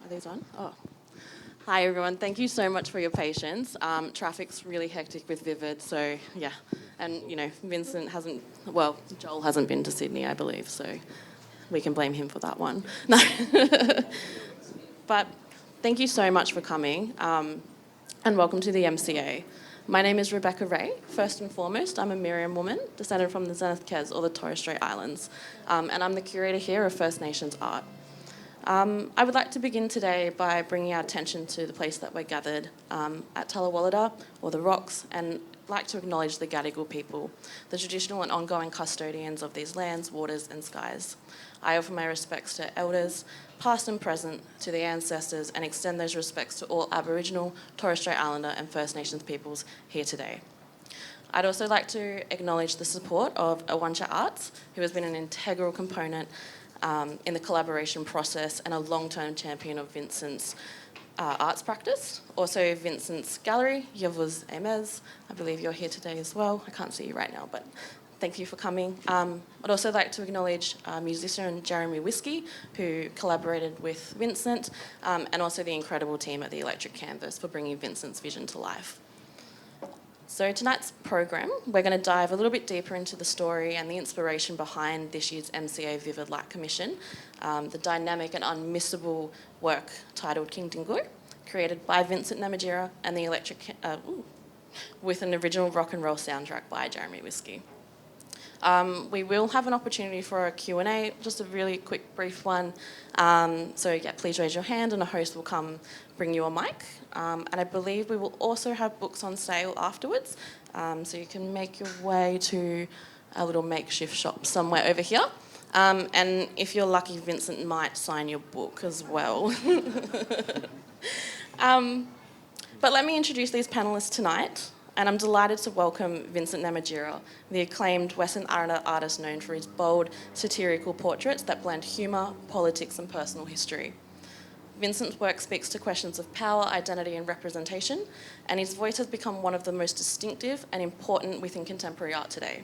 Are these on? Oh. Hi everyone, thank you so much for your patience. Traffic's really hectic with Vivid, so yeah. And Vincent hasn't, well, Joel hasn't been to Sydney, I believe, so we can blame him for that one. No. But thank you so much for coming, and welcome to the MCA. My name is Rebecca Ray. First and foremost, I'm a Miriam woman, descended from the Zenith Kes, or the Torres Strait Islands, and I'm the curator here of First Nations art. I would like to begin today by bringing our attention to the place that we're gathered at Talawalada, or the Rocks, and like to acknowledge the Gadigal people, the traditional and ongoing custodians of these lands, waters and skies. I offer my respects to elders, past and present, to the ancestors, and extend those respects to all Aboriginal, Torres Strait Islander and First Nations peoples here today. I'd also like to acknowledge the support of Awancha Arts, who has been an integral component in the collaboration process and a long-term champion of Vincent's arts practice. Also Vincent's gallery, Yavuz Emez, I believe you're here today as well. I can't see you right now, but thank you for coming. I'd also like to acknowledge musician Jeremy Whiskey, who collaborated with Vincent, and also the incredible team at the Electric Canvas for bringing Vincent's vision to life. So tonight's program, we're going to dive a little bit deeper into the story and the inspiration behind this year's MCA Vivid Light Commission, the dynamic and unmissable work titled King Dingo, created by Vincent Namatjira and the Electric, with an original rock and roll soundtrack by Jeremy Whiskey. We will have an opportunity for a Q&A, just a really quick, brief one. So yeah, please raise your hand and a host will come bring you a mic. And I believe we will also have books on sale afterwards. So you can make your way to a little makeshift shop somewhere over here. And if you're lucky, Vincent might sign your book as well. But let me introduce these panellists tonight. And I'm delighted to welcome Vincent Namatjira, the acclaimed Western artist known for his bold, satirical portraits that blend humour, politics and personal history. Vincent's work speaks to questions of power, identity and representation, and his voice has become one of the most distinctive and important within contemporary art today.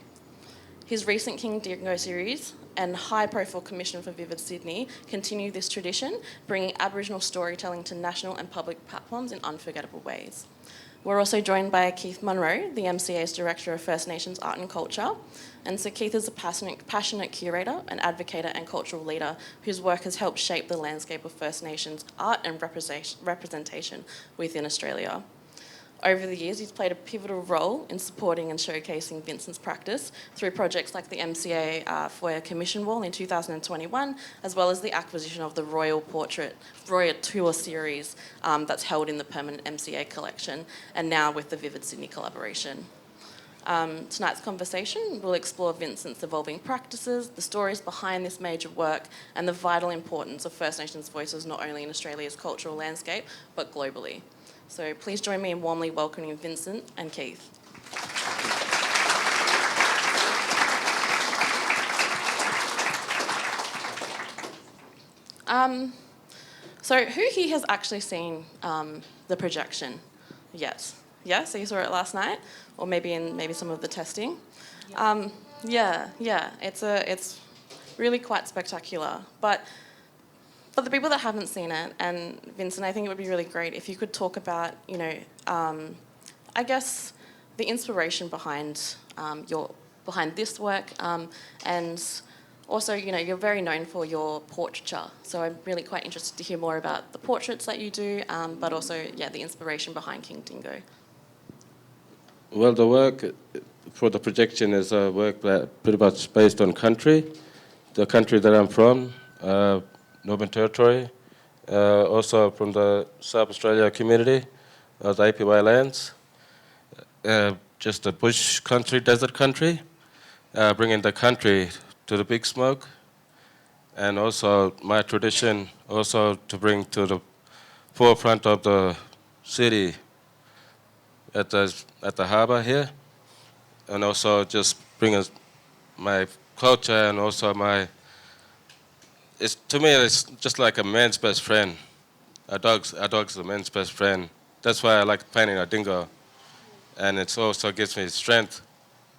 His recent King Dingo series and high-profile commission for Vivid Sydney continue this tradition, bringing Aboriginal storytelling to national and public platforms in unforgettable ways. We're also joined by Keith Munro, the MCA's Director of First Nations Art and Culture. And so Keith is a passionate curator, an advocator and cultural leader whose work has helped shape the landscape of First Nations art and representation within Australia. Over the years, he's played a pivotal role in supporting and showcasing Vincent's practice through projects like the MCA Foyer Commission Wall in 2021, as well as the acquisition of the Royal Tour series that's held in the permanent MCA collection, and now with the Vivid Sydney collaboration. Tonight's conversation will explore Vincent's evolving practices, the stories behind this major work, and the vital importance of First Nations voices not only in Australia's cultural landscape, but globally. So please join me in warmly welcoming Vincent and Keith. So who here has actually seen the projection yet? Yeah, so you saw it last night, or maybe in some of the testing. Yeah, it's really quite spectacular. But for the people that haven't seen it, and Vincent, I think it would be really great if you could talk about, I guess, the inspiration behind behind this work, and also, you're very known for your portraiture. So I'm really quite interested to hear more about the portraits that you do, but also, the inspiration behind King Dingo. Well, the work for the projection is a work that pretty much based on country, the country that I'm from. Northern Territory, also from the South Australia community, the APY lands, just a bush country, desert country, bringing the country to the big smoke, and also my tradition also to bring to the forefront of the city at the harbour here, and also just bringing my culture and also to me, it's just like a man's best friend. A dog's a man's best friend. That's why I like painting a dingo. And it also gives me strength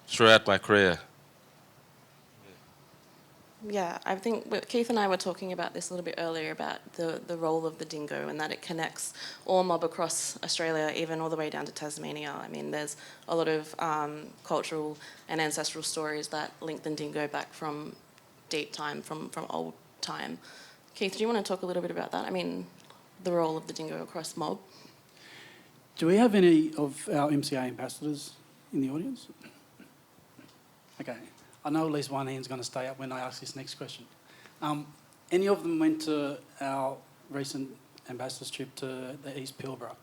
throughout my career. Yeah, I think Keith and I were talking about this a little bit earlier about the role of the dingo and that it connects all mob across Australia, even all the way down to Tasmania. I mean, there's a lot of cultural and ancestral stories that link the dingo back from deep time, from old time. Keith, do you want to talk a little bit about that? I mean, the role of the dingo across mob. Do we have any of our MCA ambassadors in the audience? Okay. I know at least one hand's going to stay up when I ask this next question. Any of them went to our recent ambassadors trip to the East Pilbara?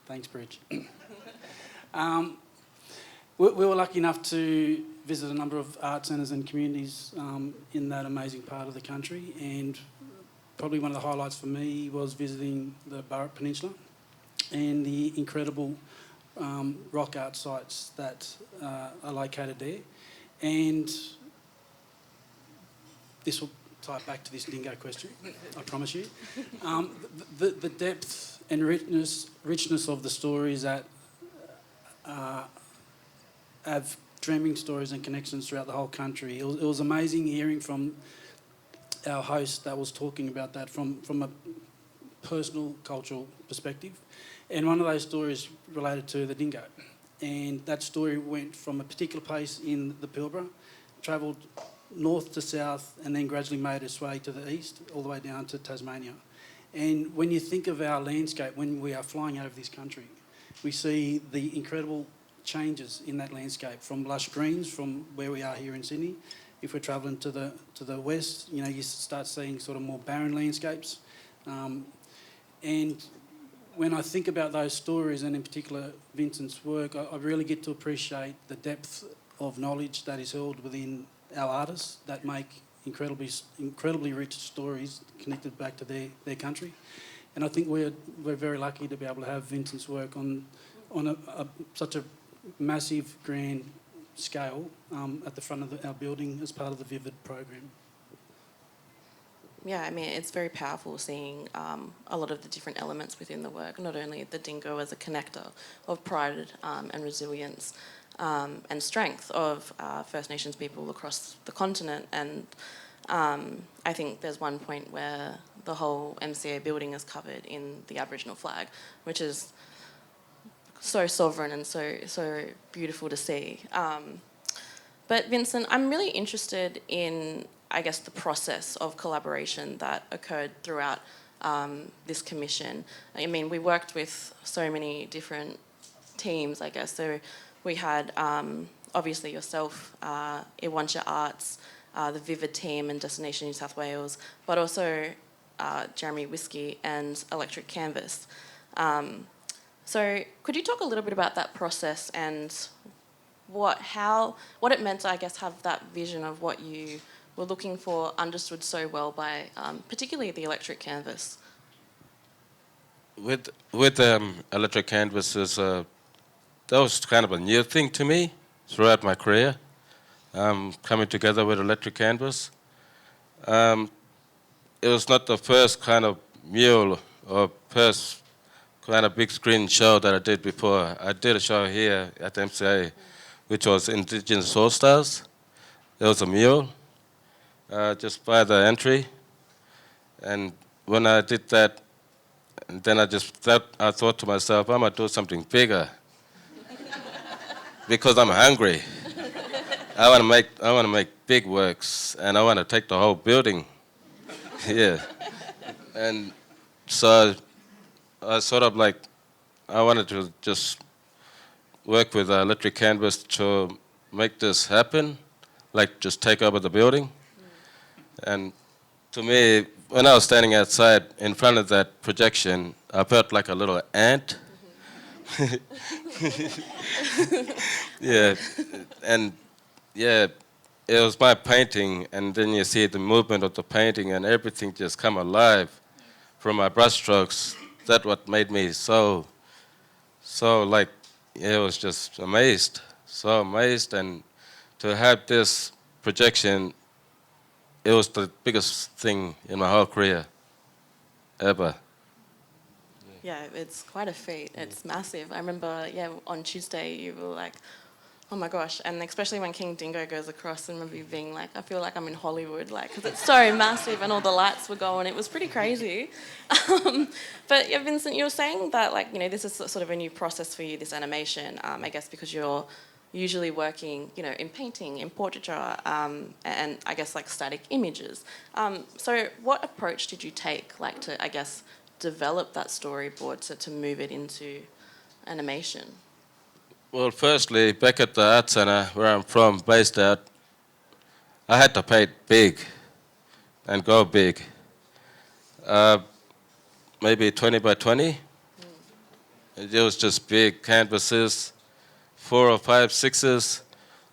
Thanks, Bridge. We were lucky enough to visit a number of art centres and communities in that amazing part of the country, and probably one of the highlights for me was visiting the Burrup Peninsula and the incredible rock art sites that are located there. And this will tie back to this dingo question, I promise you. The depth and richness of the stories that have dreaming stories and connections throughout the whole country. It was amazing hearing from our host that was talking about that from a personal, cultural perspective. And one of those stories related to the dingo. And that story went from a particular place in the Pilbara, travelled north to south, and then gradually made its way to the east, all the way down to Tasmania. And when you think of our landscape, when we are flying over this country, we see the incredible changes in that landscape, from lush greens, from where we are here in Sydney. If we're travelling to the west, you know, you start seeing sort of more barren landscapes. And when I think about those stories, and in particular Vincent's work, I really get to appreciate the depth of knowledge that is held within our artists that make incredibly rich stories connected back to their country. And I think we're very lucky to be able to have Vincent's work on such a massive, grand scale at the front of our building as part of the Vivid program. Yeah, I mean, it's very powerful seeing a lot of the different elements within the work, not only the dingo as a connector of pride and resilience and strength of First Nations people across the continent. And I think there's one point where the whole MCA building is covered in the Aboriginal flag, which is so sovereign and so beautiful to see. But Vincent, I'm really interested in, I guess, the process of collaboration that occurred throughout this commission. I mean, we worked with so many different teams, I guess. So we had, obviously, yourself, Iwansha Arts, the Vivid team and Destination New South Wales, but also Jeremy Whiskey and Electric Canvas. So could you talk a little bit about that process and what it meant to, I guess, have that vision of what you were looking for understood so well by particularly the Electric Canvas? With electric canvases, that was kind of a new thing to me throughout my career, coming together with electric canvas. It was not the first kind of mural or first kind of big screen show that I did before. I did a show here at the MCA, which was Indigenous All Stars. There was a mural just by the entry. And when I did that, and then I thought to myself, I'm going to do something bigger because I'm hungry. I want to make big works, and I want to take the whole building. Yeah. And so I sort of like, I wanted to just work with electric canvas to make this happen, like just take over the building. And to me, when I was standing outside in front of that projection, I felt like a little ant. Yeah, and yeah, it was my painting, and then you see the movement of the painting, and everything just come alive from my brushstrokes. That's what made me so like, yeah, I was just amazed, so amazed, and to have this projection, it was the biggest thing in my whole career, ever. Yeah, it's quite a feat. It's massive. I remember, on Tuesday you were like, Oh my gosh, and especially when King Dingo goes across, and remember being like, I feel like I'm in Hollywood, like, because it's so massive and all the lights were going, it was pretty crazy. But yeah, Vincent, you were saying that, like, you know, this is sort of a new process for you, this animation, I guess because you're usually working, you know, in painting, in portraiture, and I guess like static images. So what approach did you take, like, to, I guess, develop that storyboard to move it into animation? Well, firstly, back at the art center where I'm from, based out, I had to paint big and go big. Uh, Maybe 20 by 20. It was just big canvases, 4 or 5 6s,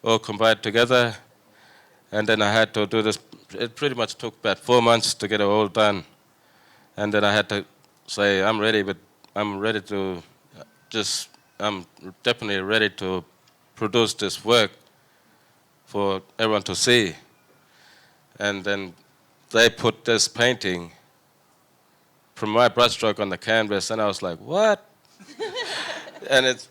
all combined together. And then I had to do this. It pretty much took about 4 months to get it all done. And then I had to say, I'm ready, but I'm ready to just, I'm definitely ready to produce this work for everyone to see. And then they put this painting from my brushstroke on the canvas, and I was like, what? And it's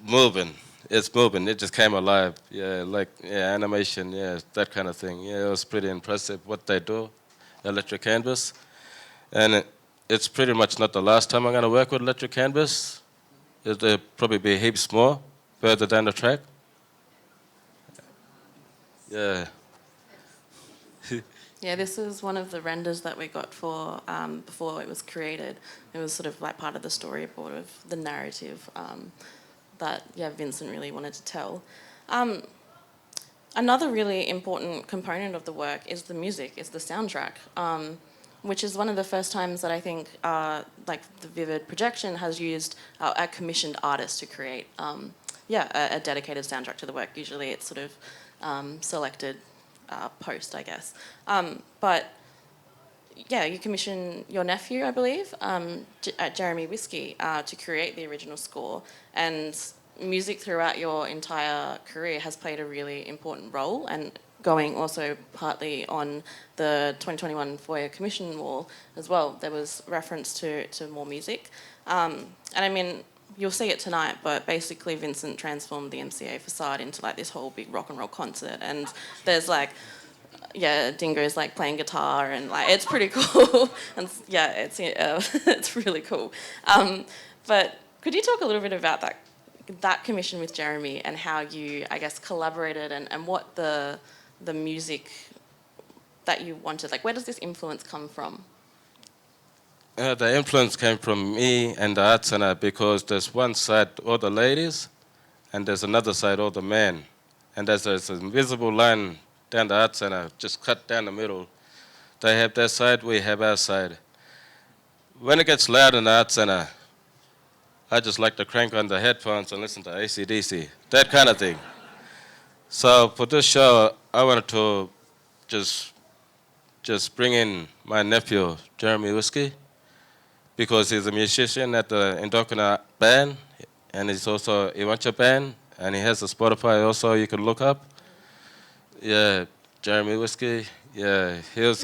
moving. It's moving. It just came alive. Yeah, like animation. Yeah, that kind of thing. Yeah, it was pretty impressive what they do, electric canvas, and it's pretty much not the last time I'm gonna work with electric canvas. There'll probably be heaps more further down the track. Yeah. Yeah, this is one of the renders that we got for before it was created. It was sort of like part of the storyboard of the narrative that Vincent really wanted to tell. Another really important component of the work is the music, is the soundtrack, which is one of the first times that I think like the Vivid Projection has used a commissioned artist to create a dedicated soundtrack to the work. Usually it's sort of selected post, I guess. But yeah, you commissioned your nephew, I believe, Jeremy Whiskey, to create the original score. And music throughout your entire career has played a really important role, and going also partly on the 2021 Foyer Commission wall as well. There was reference to more music. And I mean, you'll see it tonight, but basically Vincent transformed the MCA facade into like this whole big rock and roll concert, and there's like, Dingo's like playing guitar, and like it's pretty cool, and yeah, it's really cool. But could you talk a little bit about that commission with Jeremy and how you, I guess, collaborated, and what the music that you wanted, like, where does this influence come from? The influence came from me and the art center because there's one side all the ladies, and there's another side all the men, and there's an invisible line down the art center, just cut down the middle. They have their side, we have our side. When it gets loud in the art center, I just like to crank on the headphones and listen to AC/DC, that kind of thing. So for this show, I wanted to just bring in my nephew, Jeremy Whiskey, because he's a musician at the Indokina band, and he's also a Iwancha band, and he has a Spotify also you can look up. Yeah, Jeremy Whiskey. Yeah, he's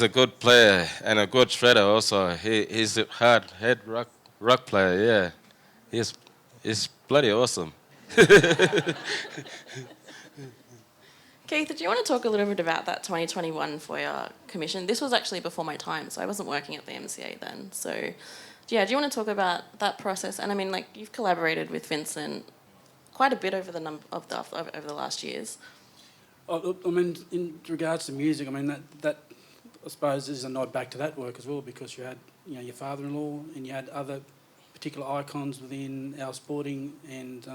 a good player and a good shredder also. He's a hard head rock player. Yeah, he's bloody awesome. Keith, do you want to talk a little bit about that 2021 Foyer Commission? This was actually before my time, so I wasn't working at the MCA then. So, yeah, do you want to talk about that process? And I mean, like, you've collaborated with Vincent quite a bit over the last years. I mean, in regards to music, I mean that I suppose is a nod back to that work as well, because you had your father-in-law and you had other particular icons within our sporting and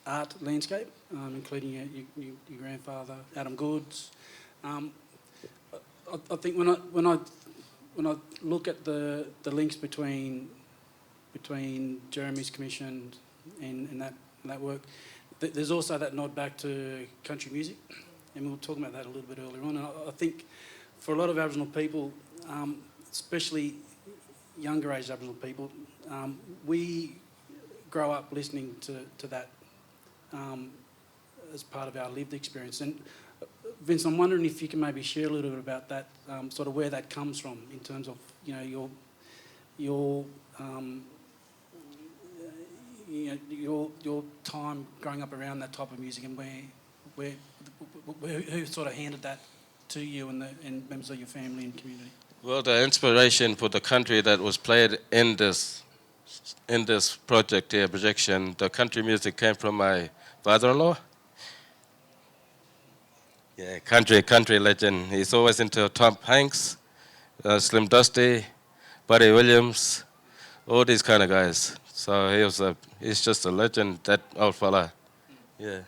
art landscape, including your grandfather, Adam Goods. I think when I look at the links between Jeremy's commission and that work, there's also that nod back to country music, and we were talking about that a little bit earlier on. And I think for a lot of Aboriginal people, especially younger age Aboriginal people, we grow up listening to that as part of our lived experience. And Vince, I'm wondering if you can maybe share a little bit about that, sort of where that comes from in terms of your your time growing up around that type of music, and who sort of handed that to you and members of your family and community? Well, the inspiration for the country that was played in this project here, projection, the country music came from my father-in-law. Yeah, country legend. He's always into Tom Hanks, Slim Dusty, Buddy Williams, all these kind of guys. So he's just a legend, that old fella. Yeah.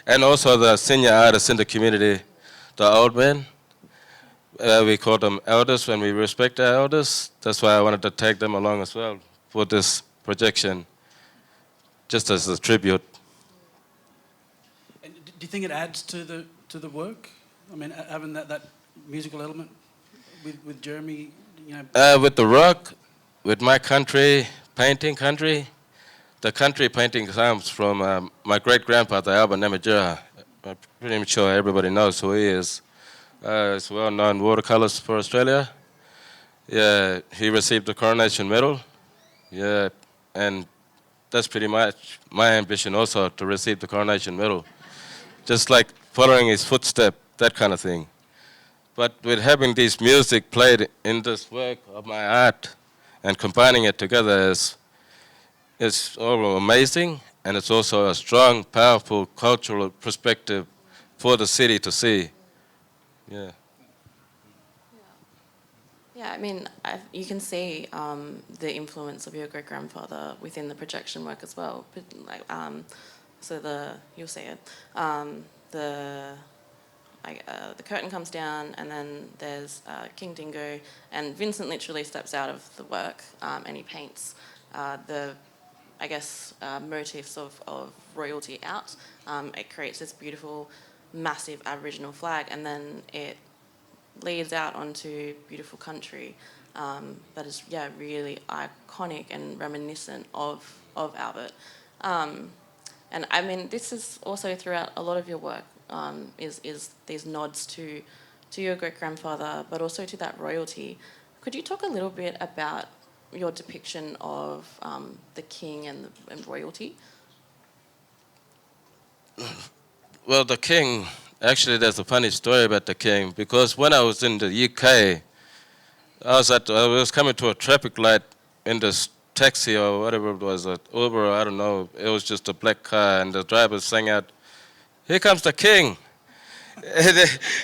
And also the senior artists in the community, the old men. We call them elders when we respect our elders. That's why I wanted to take them along as well for this projection, just as a tribute. And do you think it adds to the work? I mean, having that musical element with Jeremy, With the rock, with my country, painting country, the country painting comes from my great-grandfather, Vincent Namatjira. I'm pretty sure everybody knows who he is. He's well-known watercolors for Australia. Yeah, he received the Coronation Medal. Yeah, and that's pretty much my ambition also, to receive the Coronation Medal. Just like following his footstep, that kind of thing. But with having this music played in this work of my art and combining it together is all amazing, and it's also a strong, powerful cultural perspective for the city to see. Yeah. Yeah, I mean, you can see the influence of your great-grandfather within the projection work as well. But, like, you'll see it. The curtain comes down, and then there's King Dingo, and Vincent literally steps out of the work, and he paints motifs of royalty out. It creates this beautiful, massive Aboriginal flag, and then it leads out onto beautiful country that is, really iconic and reminiscent of Albert. And I mean, this is also throughout a lot of your work, is these nods to your great-grandfather, but also to that royalty. Could you talk a little bit about your depiction of the king and royalty? Well, the king, actually there's a funny story about the king, because when I was in the UK, I was coming to a traffic light in this taxi or whatever it was, an Uber, I don't know, it was just a black car, and the driver sang out, "Here comes the king."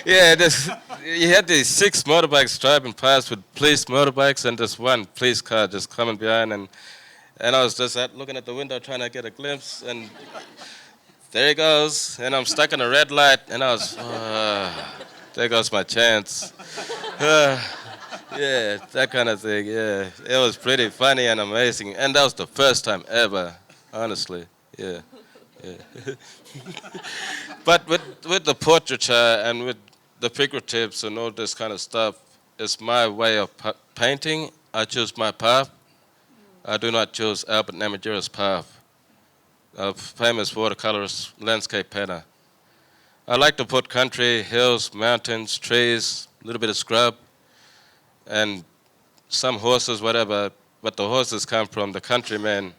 He had these 6 motorbikes driving past with police motorbikes, and this one police car just coming behind, and I was just looking at the window trying to get a glimpse, and there he goes, and I'm stuck in a red light, and I was, there goes my chance. Yeah, that kind of thing, yeah. It was pretty funny and amazing, and that was the first time ever, honestly, yeah. But with the portraiture and with the figuratives and all this kind of stuff, it's my way of painting. I choose my path. I do not choose Albert Namatjira's path, a famous watercolorist, landscape painter. I like to put country, hills, mountains, trees, a little bit of scrub, and some horses, whatever, but the horses come from the countrymen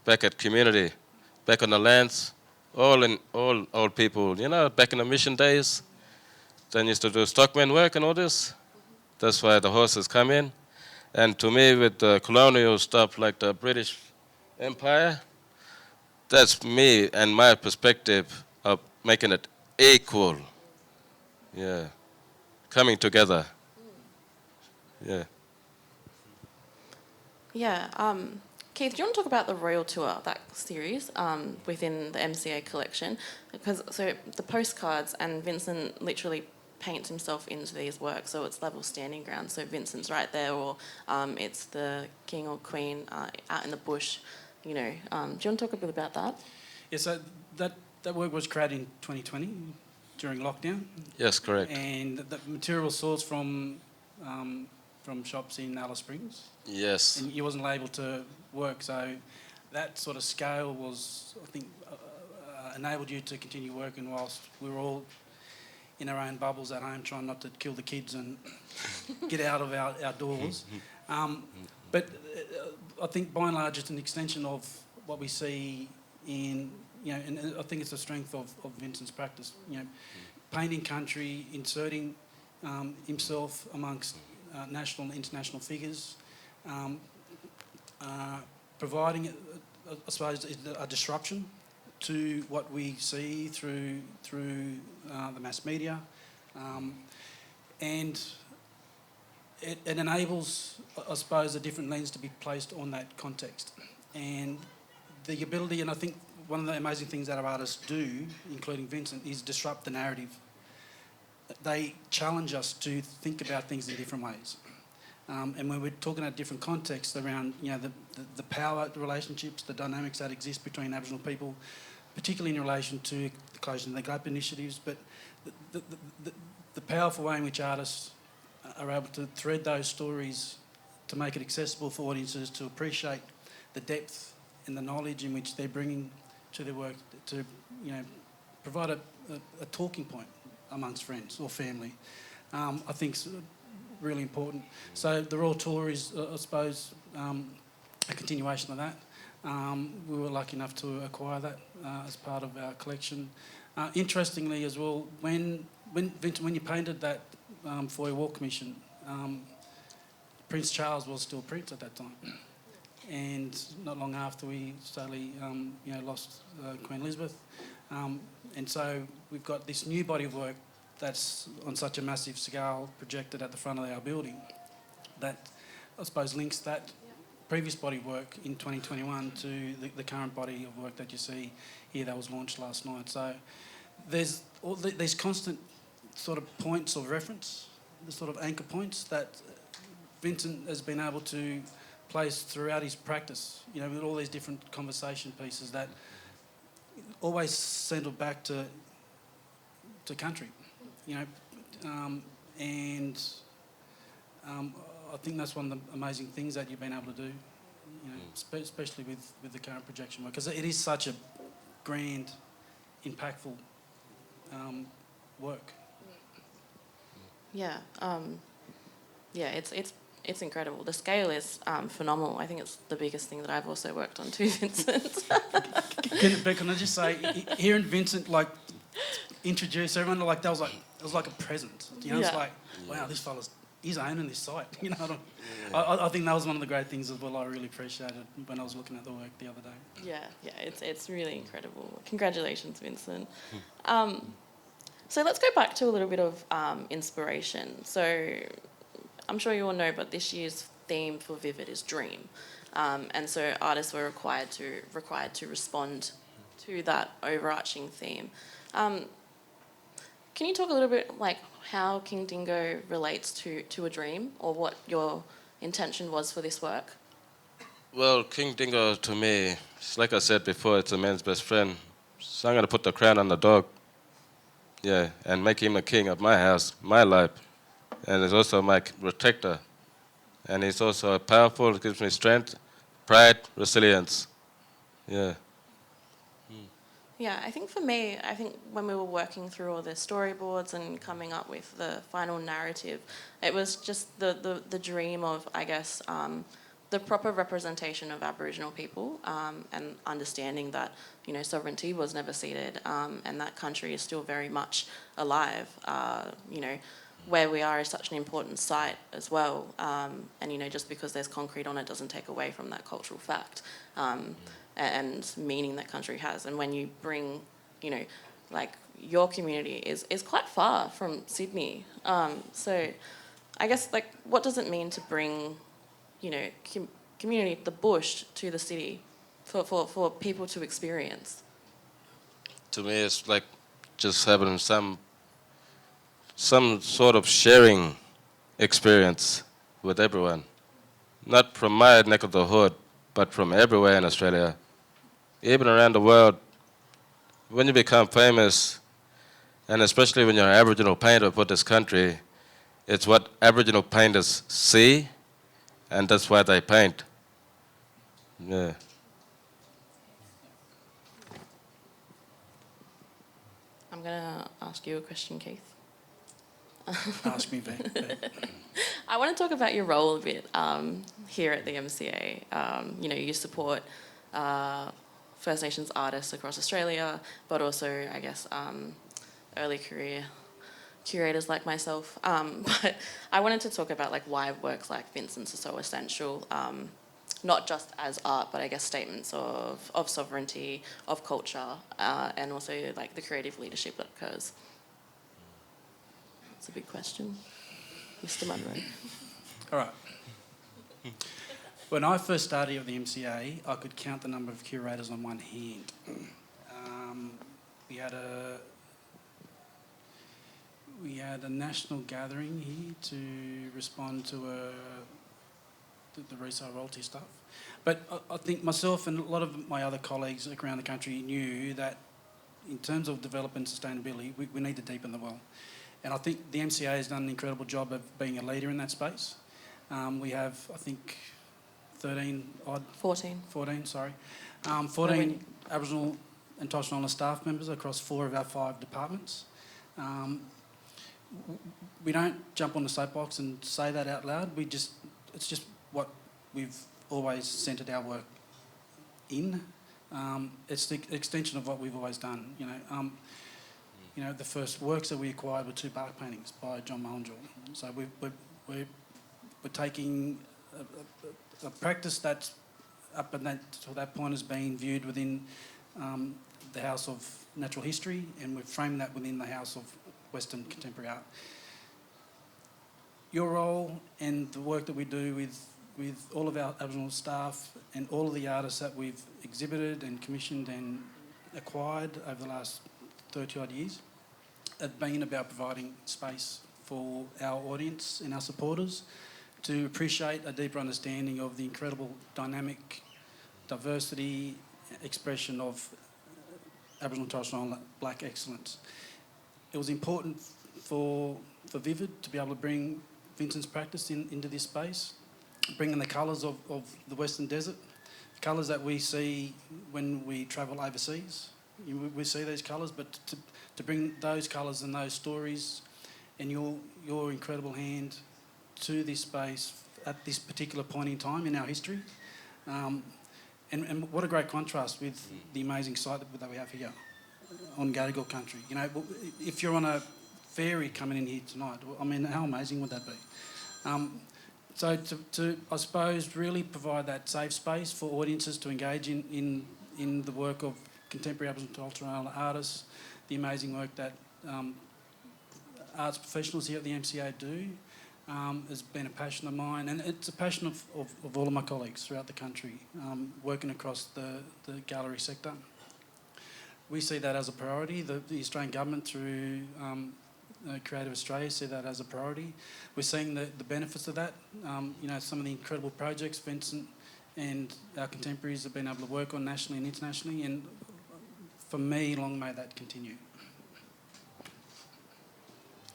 back at community, back on the lands, all old people, back in the mission days. Then used to do stockman work and all this. That's why the horses come in. And to me, with the colonial stuff like the British Empire, that's me and my perspective of making it equal. Yeah. Coming together. Yeah. Yeah. Keith, do you want to talk about the Royal Tour, that series within the MCA collection? Because the postcards, and Vincent literally paints himself into these works, so it's level standing ground. So Vincent's right there, or it's the king or queen out in the bush. Do you want to talk a bit about that? Yeah, so that work was created in 2020 during lockdown. Yes, correct. And the material sourced from shops in Alice Springs. Yes. And you wasn't able to work, so that sort of scale was, I think, enabled you to continue working whilst we were all in our own bubbles at home, trying not to kill the kids and get out of our doors. But I think by and large it's an extension of what we see in, and I think it's a strength of Vincent's practice, painting country, inserting himself amongst national and international figures, providing, I suppose, a disruption to what we see through the mass media, and it enables, I suppose, a different lens to be placed on that context. And the ability, and I think one of the amazing things that our artists do, including Vincent, is disrupt the narrative. They challenge us to think about things in different ways. And when we're talking about different contexts around, the power relationships, the dynamics that exist between Aboriginal people, particularly in relation to the Closing the Gap initiatives, but the powerful way in which artists are able to thread those stories to make it accessible for audiences to appreciate the depth and the knowledge in which they're bringing to their work, to provide a talking point amongst friends or family, I think is really important. So the Raw Tour is, I suppose, a continuation of that. We were lucky enough to acquire that as part of our collection. Interestingly as well, when Vincent, when you painted that for your War Commission, Prince Charles was still Prince at that time. And not long after, we sadly lost Queen Elizabeth. And so we've got this new body of work that's on such a massive scale projected at the front of our building that, I suppose, links that previous body of work in 2021 to the current body of work that you see here that was launched last night. So there's all these constant sort of points of reference, the sort of anchor points that Vincent has been able to place throughout his practice, with all these different conversation pieces that always centre back to country, and I think that's one of the amazing things that you've been able to do, especially with the current projection work, because it is such a grand, impactful work. Yeah, it's incredible. The scale is phenomenal. I think it's the biggest thing that I've also worked on too, Vincent. Can I just say, hearing Vincent introduce everyone, it was like a present. It's like, wow, this fella's he's owning this site. I think that was one of the great things as well. I really appreciated when I was looking at the work the other day. Yeah, it's really incredible. Congratulations, Vincent. So let's go back to a little bit of inspiration. So I'm sure you all know, but this year's theme for Vivid is Dream. And so artists were required to respond to that overarching theme. Can you talk a little bit like how King Dingo relates to a dream, or what your intention was for this work? Well, King Dingo to me, it's like I said before, it's a man's best friend. So I'm going to put the crown on the dog. Yeah, and make him the king of my house, my life. And he's also my protector. And he's also powerful, gives me strength, pride, resilience. Yeah. Yeah, I think for me, when we were working through all the storyboards and coming up with the final narrative, it was just the dream of, I guess, the proper representation of Aboriginal people, and understanding that, sovereignty was never ceded, and that country is still very much alive. Where we are is such an important site as well, and just because there's concrete on it doesn't take away from that cultural fact. And meaning that country has. And when you bring, your community is quite far from Sydney. So I guess, what does it mean to bring, community, the bush, to the city for people to experience? To me, it's like just having some sort of sharing experience with everyone. Not from my neck of the hood, but from everywhere in Australia. Even around the world, when you become famous, and especially when you're an Aboriginal painter for this country, it's what Aboriginal painters see, and that's why they paint. Yeah. I'm going to ask you a question, Keith. Ask me, Vic. I want to talk about your role a bit here at the MCA. You support First Nations artists across Australia, but also, I guess, early career curators like myself. But I wanted to talk about like why works like Vincent's are so essential, not just as art, but I guess statements of sovereignty, of culture, and also like the creative leadership that occurs. It's a big question. Mr. Munro. All right. When I first started at the MCA, I could count the number of curators on one hand. We had a national gathering here to respond to the resale royalty stuff. But I think myself and a lot of my other colleagues around the country knew that in terms of development and sustainability, we need to deepen the well. And I think the MCA has done an incredible job of being a leader in that space. We have, I think, 14 Aboriginal and Torres Strait Islander staff members across 4 of our 5 departments. We don't jump on the soapbox and say that out loud. It's just what we've always centred our work in. It's the extension of what we've always done. The first works that we acquired were 2 bark paintings by John Mullinger. So we're taking a practice that's up to that point has been viewed within the House of Natural History, and we've framed that within the House of Western Contemporary Art. Your role and the work that we do with all of our Aboriginal staff and all of the artists that we've exhibited and commissioned and acquired over the last 30-odd years have been about providing space for our audience and our supporters to appreciate a deeper understanding of the incredible dynamic diversity expression of Aboriginal and Torres Strait Islander black excellence. It was important for Vivid to be able to bring Vincent's practice into this space, bringing the colours of the Western Desert, colours that we see when we travel overseas. We see these colours, but to bring those colours and those stories and your incredible hand to this space at this particular point in time in our history. And what a great contrast with the amazing site that we have here on Gadigal country. If you're on a ferry coming in here tonight, I mean, how amazing would that be? So to I suppose, really provide that safe space for audiences to engage in the work of contemporary Aboriginal and Torres Strait Islander artists, the amazing work that arts professionals here at the MCA do, has been a passion of mine, and it's a passion of all of my colleagues throughout the country, working across the gallery sector. We see that as a priority. The Australian government through Creative Australia see that as a priority. We're seeing the benefits of that. Some of the incredible projects Vincent and our contemporaries have been able to work on nationally and internationally, and for me, long may that continue.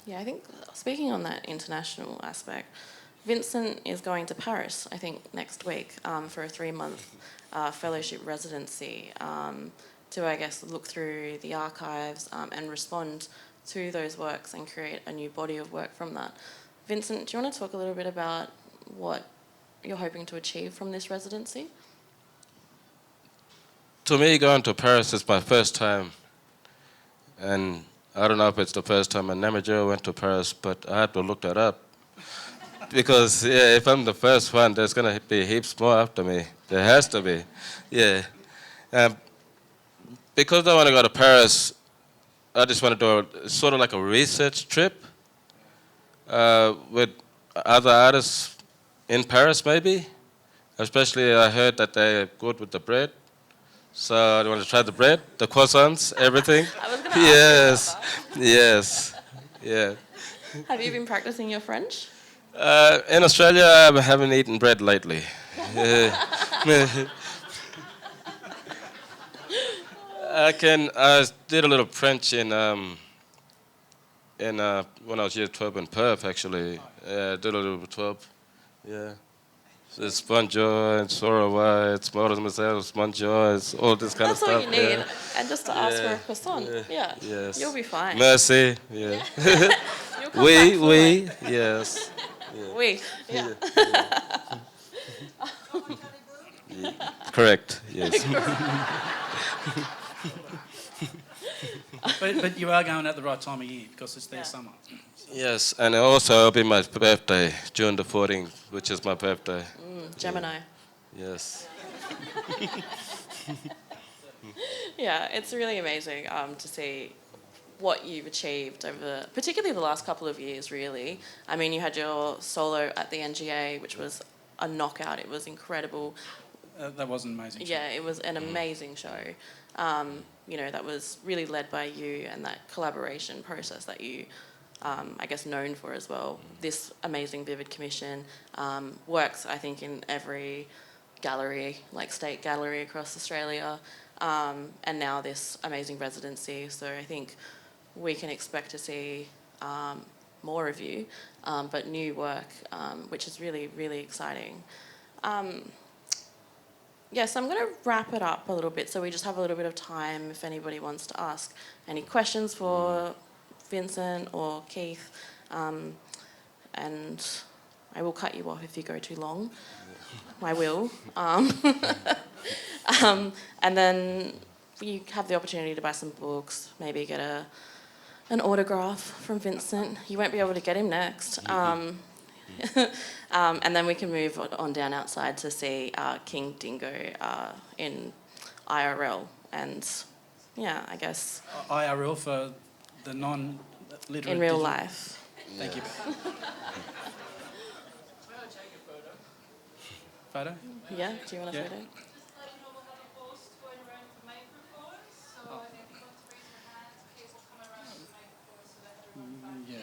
Yeah, I think speaking on that international aspect, Vincent is going to Paris, I think, next week for a 3-month fellowship residency to, I guess, look through the archives and respond to those works and create a new body of work from that. Vincent, do you want to talk a little bit about what you're hoping to achieve from this residency? To me, going to Paris is my first time, and I don't know if it's the first time a Namatjira went to Paris, but I had to look that up. Because, if I'm the first one, there's going to be heaps more after me. There has to be, yeah. Because I want to go to Paris, I just want to do sort of like a research trip with other artists in Paris, maybe. Especially, I heard that they're good with the bread. So I want to try the bread, the croissants, everything. I was going to ask you about that. Yes, yeah. Have you been practicing your French? In Australia, I haven't eaten bread lately. I did a little French when I was year 12 in Perth, actually. I did a little 12, yeah. It's bonjour, it's au revoir, it's mademoiselle, it's bonjour, it's all this kind of stuff. That's all you need. Yeah. And just to ask for a croissant. Yeah. Yes. You'll be fine. Merci. Yeah. You'll come back full oui, yes. Yeah. Oui. Yeah. Correct. Yes. But you are going at the right time of year because it's their Yeah. summer. Yes, and also it'll be my birthday, June the 14th, which is my birthday. Gemini. Yes. Yeah, it's really amazing to see what you've achieved over, particularly the last couple of years, really. I mean, you had your solo at the NGA, which was a knockout. It was incredible. That was an amazing show. Yeah, it was an amazing show. That was really led by you and that collaboration process that you, I guess, known for as well. This amazing Vivid Commission works, I think, in every gallery, like state gallery across Australia, and now this amazing residency. So I think we can expect to see more of you, but new work, which is really, really exciting. Yes, I'm going to wrap it up a little bit so we just have a little bit of time if anybody wants to ask any questions for Vincent or Keith. And I will cut you off if you go too long. I will. And then you have the opportunity to buy some books, maybe get an autograph from Vincent. You won't be able to get him next. And then we can move on down outside to see King Dingo in IRL. And yeah, I guess IRL for the non-literate. in real life. Thank you. Photo? Yeah, do you want a Yeah. photo? Yeah.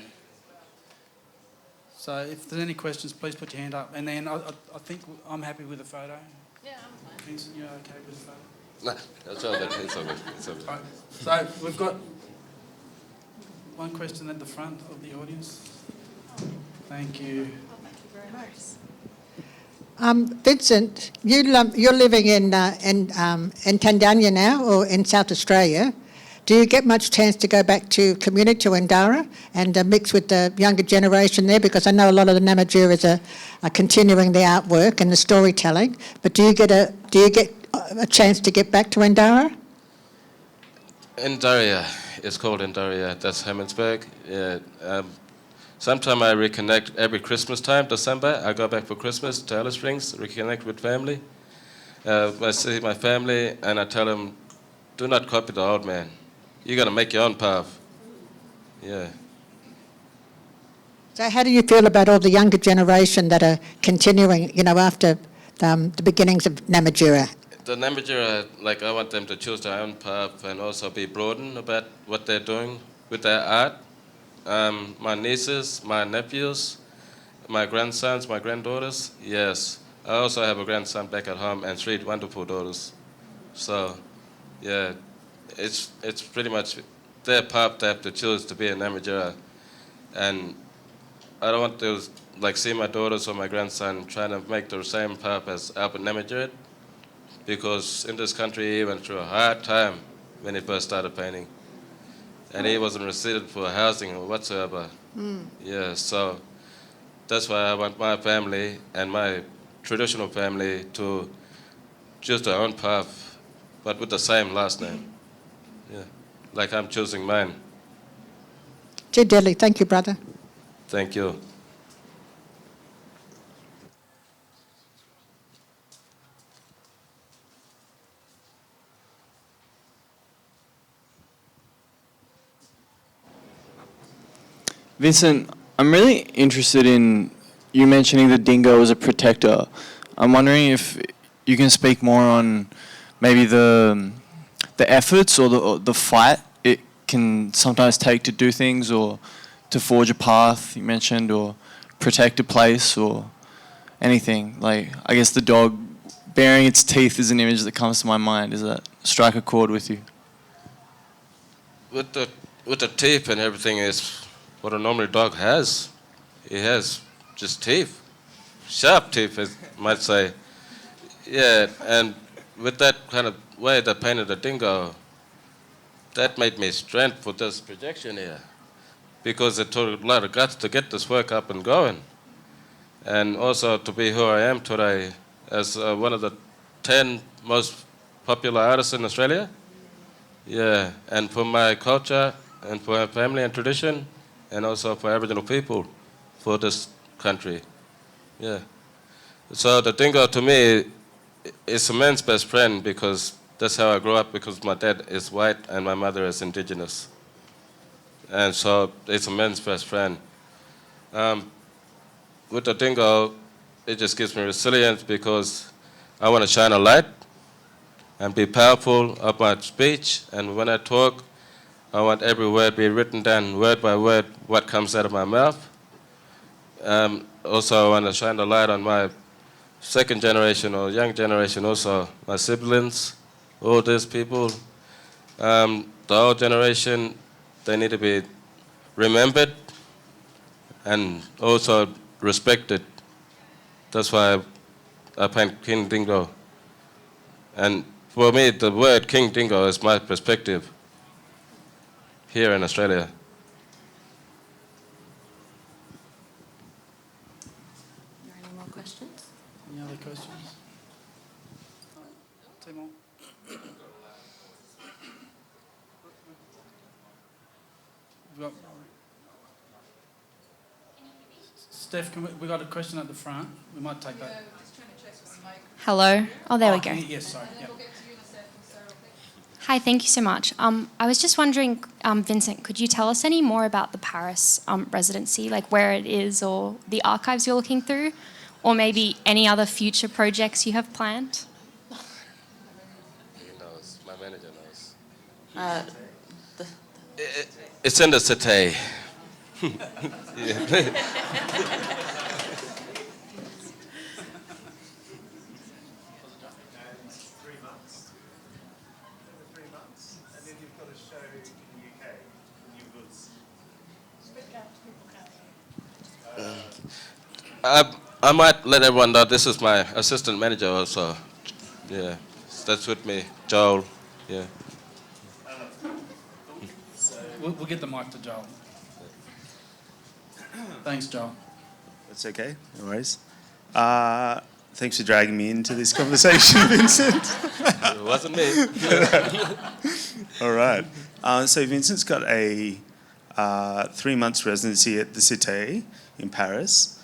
So if there's any questions, please put your hand up. And then I think I'm happy with the photo. Yeah, I'm fine. Vincent, you're okay with the photo? No, that's all good. It's all good. It's all good. All right. So we've got one question at the front of the audience. Thank you. Vincent, you're living in Tanzania now, or in South Australia. Do you get much chance to go back to community, to Ndara, and mix with the younger generation there? Because I know a lot of the Namatjiras are continuing the artwork and the storytelling. But do you get a chance to get back to Ndara? Ndaria, it's called Ndaria. That's Hermannsburg. Yeah. Sometime I reconnect every Christmas time, December. I go back for Christmas to Alice Springs, reconnect with family. I see my family and I tell them, do not copy the old man. You got to make your own path. Yeah. So how do you feel about all the younger generation that are continuing, after the beginnings of Namatjira? The Namatjira, I want them to choose their own path and also be broadened about what they're doing with their art. My nieces, my nephews, my grandsons, my granddaughters, yes. I also have a grandson back at home and 3 wonderful daughters. So, yeah, it's pretty much their path they have to choose to be a Namatjira. And I don't want to see my daughters or my grandson trying to make the same path as Albert Namatjira, because in this country he went through a hard time when he first started painting. And he wasn't received for housing or whatsoever. Yeah, so that's why I want my family and my traditional family to choose their own path, but with the same last name. Yeah, like I'm choosing mine. Too deadly. Thank you, brother. Thank you. Vincent, I'm really interested in you mentioning the dingo as a protector. I'm wondering if you can speak more on maybe the efforts or the fight it can sometimes take to do things, or to forge a path you mentioned, or protect a place, or anything. I guess the dog baring its teeth is an image that comes to my mind. Does that strike a chord with you? With the teeth and everything is what a normal dog has. He has just teeth, sharp teeth, as you might say. Yeah, and with that kind of way they painted the dingo, that made me strength for this projection here, because it took a lot of guts to get this work up and going, and also to be who I am today as one of the 10 most popular artists in Australia. Yeah, and for my culture and for my family and tradition, and also for Aboriginal people, for this country. Yeah. So the dingo to me is a man's best friend because that's how I grew up because my dad is white and my mother is indigenous. And so it's a man's best friend. Um, with the dingo, it just gives me resilience because I want to shine a light and be powerful of my speech. And when I talk, I want every word be written down word by word what comes out of my mouth. Also, I want to shine the light on my second generation or young generation also, my siblings, all these people. The old generation, they need to be remembered and also respected. That's why I paint King Dingo. And for me, the word King Dingo is my perspective here in Australia. Are there any more questions? Any other questions? Two more. We've got, Steph, we got a question at the front. We might take that. Hello. Oh, there we go. Yes, sorry. Yeah. Hi, thank you so much. I was just wondering, Vincent, could you tell us any more about the Paris residency, like where it is or the archives you're looking through, or maybe any other future projects you have planned? He knows, my manager knows. Uh, It's in the city. I might let everyone know this is my assistant manager also. Yeah, that's with me, Joel. Yeah. We'll get the mic to Joel. Thanks, Joel. That's okay, no worries. Thanks for dragging me into this conversation, Vincent. It wasn't me. All right. So Vincent's got a 3 months residency at the Cité in Paris,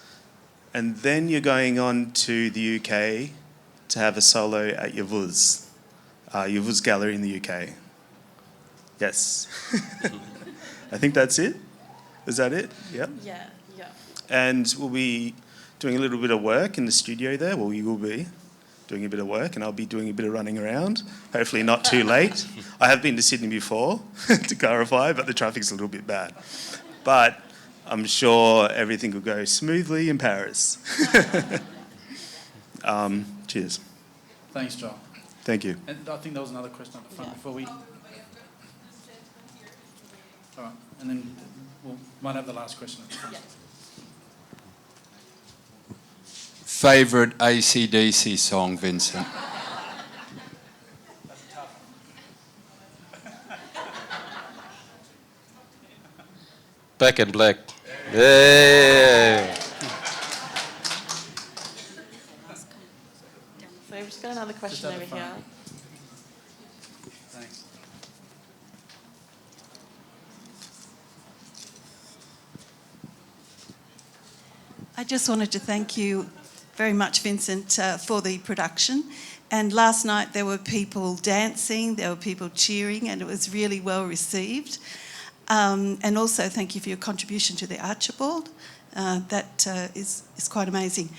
and then you're going on to the UK to have a solo at your Vuz gallery in the UK. Yes. I think that's it. Is that it? Yep. yeah. And we'll be doing a little bit of work in the studio there. Well, you will be doing a bit of work, and I'll be doing a bit of running around. Hopefully not too late. I have been to Sydney before, to clarify, but the traffic's a little bit bad. But I'm sure everything will go smoothly in Paris. Cheers. Thanks, Joel. Thank you. And I think there was another question at the front before we... All right, and then we might have the last question at the front. Favourite AC/DC song, Vincent? Back in Black. Yeah. So we've just got another question at the over here. front. Thanks. I just wanted to thank you very much, Vincent, for the production. And last night there were people dancing, there were people cheering, and it was really well received. And also thank you for your contribution to the Archibald. That is quite amazing.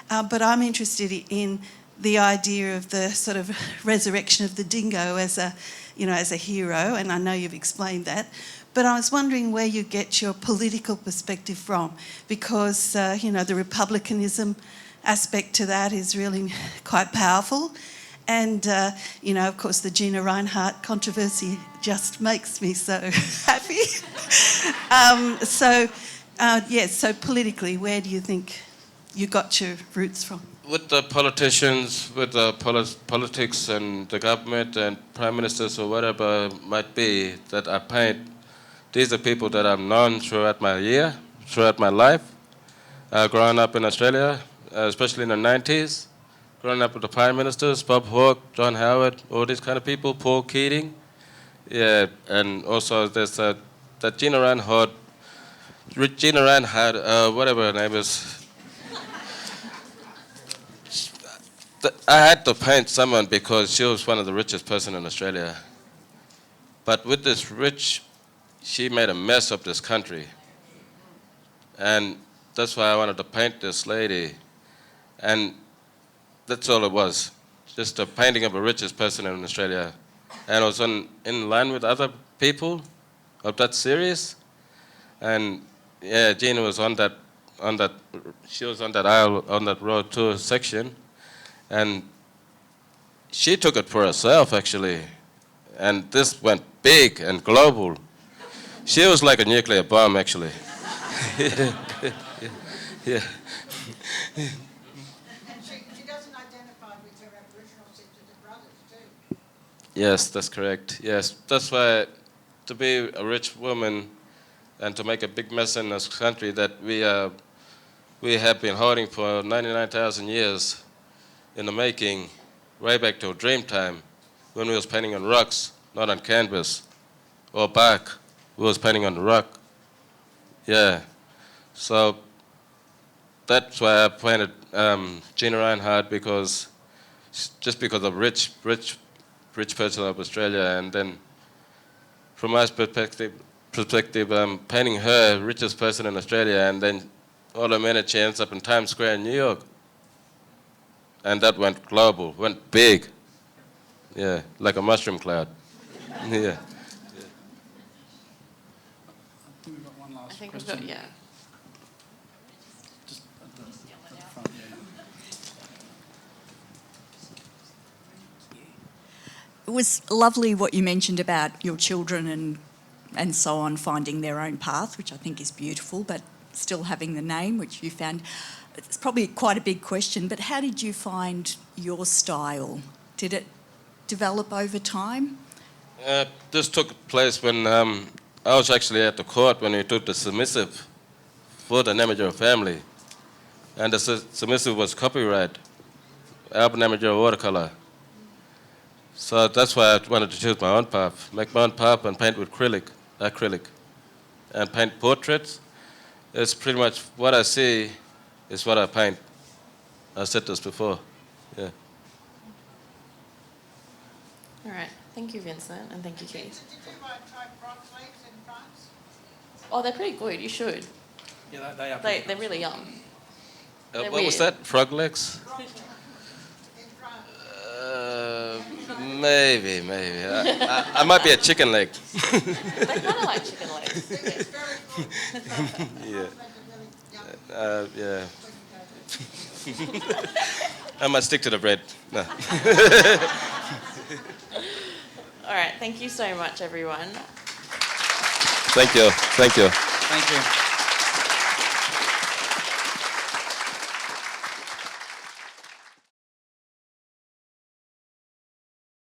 But I'm interested in the idea of the sort of resurrection of the dingo as a hero, and I know you've explained that. But I was wondering where you get your political perspective from, because the republicanism aspect to that is really quite powerful. And, of course, the Gina Reinhardt controversy just makes me so happy. So politically, where do you think you got your roots from? With the politicians, with the politics and the government and prime ministers or whatever it might be that I paint, these are people that I've known throughout my life. Growing up in Australia, especially in the 90s, growing up with the prime ministers, Bob Hawke, John Howard, all these kind of people, Paul Keating. Yeah, and also there's that Gina Reinhardt, whatever her name is. I had to paint someone because she was one of the richest person in Australia. But with this rich, she made a mess of this country. And that's why I wanted to paint this lady. And that's all it was. Just a painting of the richest person in Australia. And it was in line with other people of that series. And yeah, Gina was she was on that aisle, on that road tour section. And she took it for herself, actually. And this went big and global. She was like a nuclear bomb, actually. Yeah. And she doesn't identify with her Aboriginal sisters and brothers too. Yes, that's correct. Yes, that's why to be a rich woman and to make a big mess in this country that we have been holding for 99,000 years in the making, way back to dream time, when we was painting on rocks, not on canvas or bark. We was painting on the rock. Yeah. So that's why I painted Gina Reinhardt, because just because of rich person of Australia, and then from my perspective, painting her richest person in Australia, and then all of minute she ends up in Times Square in New York, and that went global, went big, yeah, like a mushroom cloud, yeah. I think we've got one last I think question. we've got, yeah. Just at the front, yeah. It was lovely what you mentioned about your children and so on finding their own path, which I think is beautiful, but still having the name, which you found. It's probably quite a big question, but how did you find your style? Did it develop over time? This took place when I was actually at the court when we took the submissive for the Namatjira family. And the submissive was copyright, Albert Namatjira watercolor. So that's why I wanted to choose my own path, make my own path and paint with acrylic. And paint portraits. It's pretty much what I see is what I paint. I said this before, yeah. All right. Thank you, Vincent, and thank you, Keith. Did you try frog legs in France? Oh, they're pretty good. You should. Yeah, they are. They're really yum. They're What was weird. that? Frog legs? In France. Maybe. I might be a chicken leg. They kind of like chicken legs. It's very good. Yeah. Yeah. I might stick to the bread. No. All right. Thank you so much, everyone. Thank you. Thank you.